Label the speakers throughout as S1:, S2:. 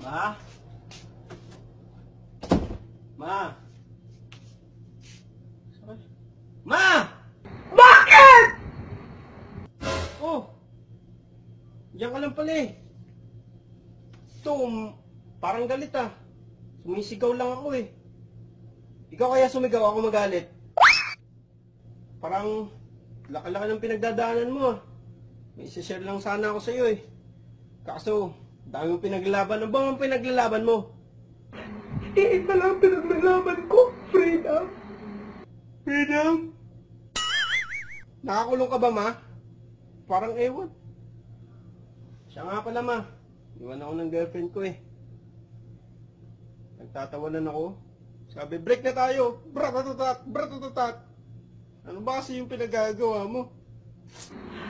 S1: Ma? Ma? Ma!
S2: Bakit?
S1: Oh! Diyan ka lang pala eh. Ito, parang galit ah. Sumisigaw lang ako eh. Ikaw kaya sumigaw, ako magalit. Parang laki-laki ng pinagdadaanan mo ah. May isa-share lang sana ako sa'yo eh. Kaso, dami mong pinaglalaban. Ano ba ang pinaglalaban mo?
S2: Iisa lang pinaglalaban ko, freedom.
S1: Freedom? Nakakulong ka ba, ma? Parang ewan. Siya nga pala, ma. Iwan ako ng girlfriend ko eh. Nagtatawanan ako. Sabi, break na tayo. Bratatatat, bratatatat. Ano ba kasi yung pinagagawa mo?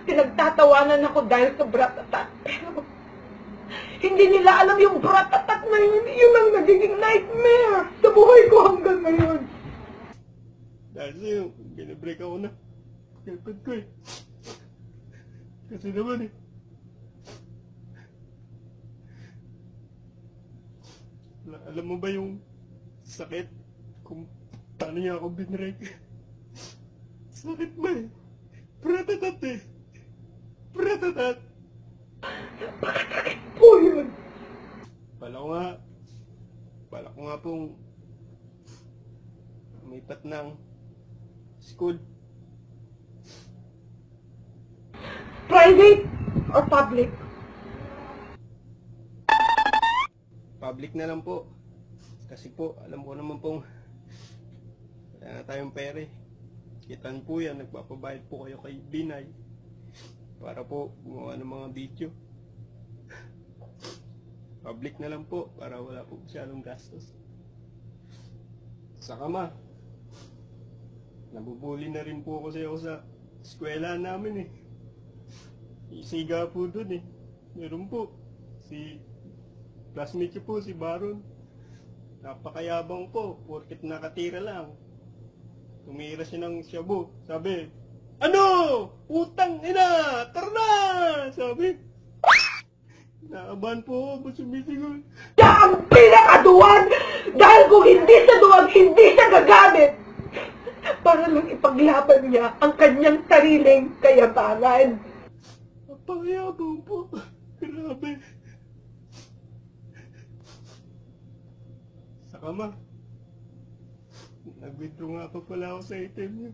S2: Pinagtatawanan ako dahil sa bratatat. Pero hindi nila alam yung bratatat na yun. Yun ang nagiging nightmare sa buhay ko hanggang ngayon.
S1: Dahil sa'yo, binibreak ako na. Girlfriend ko eh. Kasi naman eh. Alam mo ba yung sakit kung paano niya ako binrek? Sakit ba eh? Pratatat eh. Pratatat.
S2: Napakasakit po yun.
S1: Bala ko nga pong umipat ng school.
S2: Private or public?
S1: Public na lang po. Kasi po, alam ko naman pong wala na tayong pere. Kitan po yan, nagpapabayad po kayo kay Binay para po gumawa ng mga video. Public na lang po para wala po masyadong gastos. Saka ma, nabubuli na rin po kasi ako sa eskwela namin eh. Isiga po dun eh. Meron po si classmate ko po, si Baron. Napakayabang po, porket nakatira lang. Tumira siya ng shabu. Sabi, ano? Utang ina! Tara na! Sabi. Naabahan po ako, sumisigaw.
S2: Siya ang pinakaduwag! Dahil kung hindi siya duwag, hindi siya gagamit! Para lang ipaglaban niya ang kanyang sariling kayabangan.
S1: Napakayabang po. Grabe. Saka ma, nag-withdraw nga pa pala ako sa ATM niyo.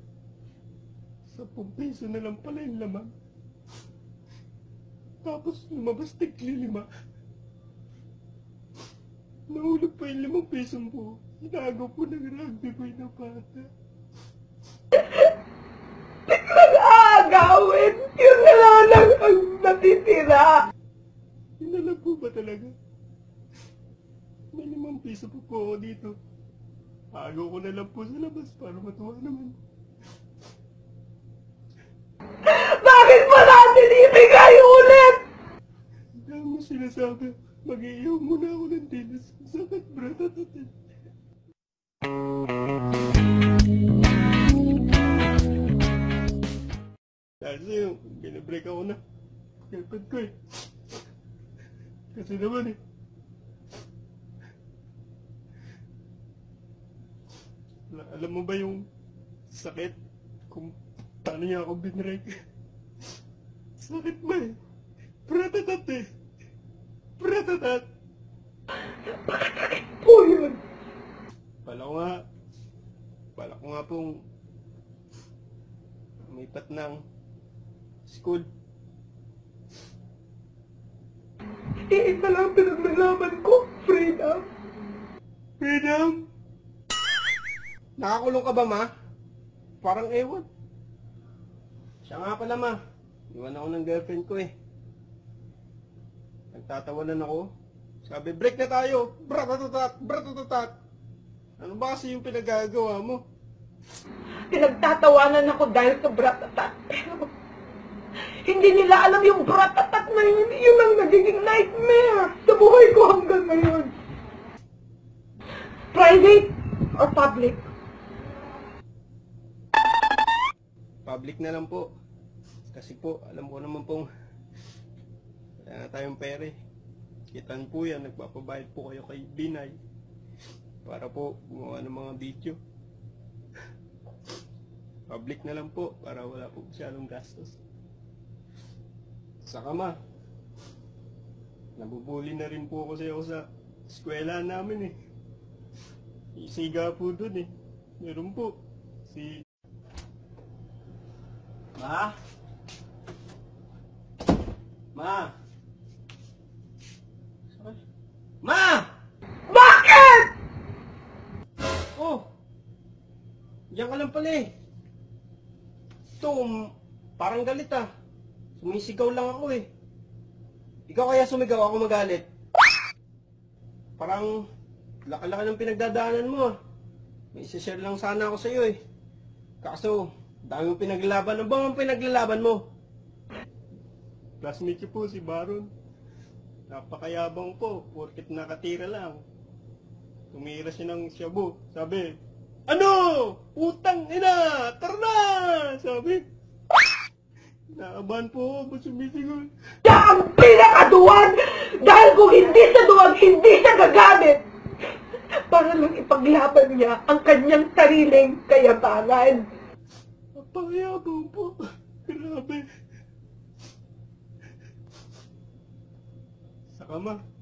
S1: 10 piso na lang pala yung laman. Tapos lumabas tigli 5. Nahulog pa yung 5 piso po. Inago po ng rugby ko yung bata.
S2: Tignan aagawin! Yun na lang ang natitira!
S1: Yun na lang po ba talaga? May 5 piso po ako dito. Agaw ko na lang po sa labas para matuwa naman.
S2: Bakit mo natin ibigay ulit?
S1: Dahil mo sinasabi, mag-iiyaw muna ako ng dinas. Sakit, bratatat. Dahil sa'yo, binibreak ako na. Girlfriend ko eh. Kasi naman eh. Alam mo ba yung sakit kung paano niya ako binrek? Sakit ba eh? Pratatat eh. Pratatat.
S2: Napakasakit po yun.
S1: Bala ko nga pong umipat ng school.
S2: Iisa lang pinaglalaban ko, freedom.
S1: Freedom? Nakakulong ka ba, ma? Parang ewan. Siya nga pala, ma. Iwan ako ng girlfriend ko eh. Nagtatawanan ako. Sabi, break na tayo. Bratatatat, bratatatat. Ano ba kasi yung pinagagawa mo?
S2: Pinagtatawanan ako dahil sa bratatat. Pero hindi nila alam yung bratatat na yun. Yun ang nagiging nightmare sa buhay ko hanggang ngayon. Private or public?
S1: Public na lang po. Kasi po, alam ko naman pong wala na tayong pere. Kitan po yan, nagpapabayad po kayo kay Binay para po gumawa ng mga video. Public na lang po para wala po masyadong gastos. Saka ma, nabubuli na rin po kasi ako sa eskwela namin eh. Isiga po dun eh. Meron po si... Ma? Ma? Ma!
S2: Bakit?
S1: Oh! Diyan ka lang pala eh. Ito, parang galit ah. Sumisigaw lang ako eh. Ikaw kaya sumigaw, ako magalit. Parang laki-laki ng pinagdadaanan mo ah. May isi-share lang sana ako sa iyo eh. Kaso, dami mong pinaglalaban. Ano ba ang pinaglalaban mo? Classmate ko po si Baron. Napakayabang po, porket nakatira lang. Tumira siya ng shabu. Sabi, ano? Utang ina! Tara na! Sabi. Naabahan po ako, ba't sumisigaw?
S2: Siya ang pinakaduwag! Dahil kung hindi sa duwag, hindi siya gagamit! Para lang ipaglaban niya ang kanyang sariling kayabangan.
S1: Napakayabang po. Grabe. Saka ma,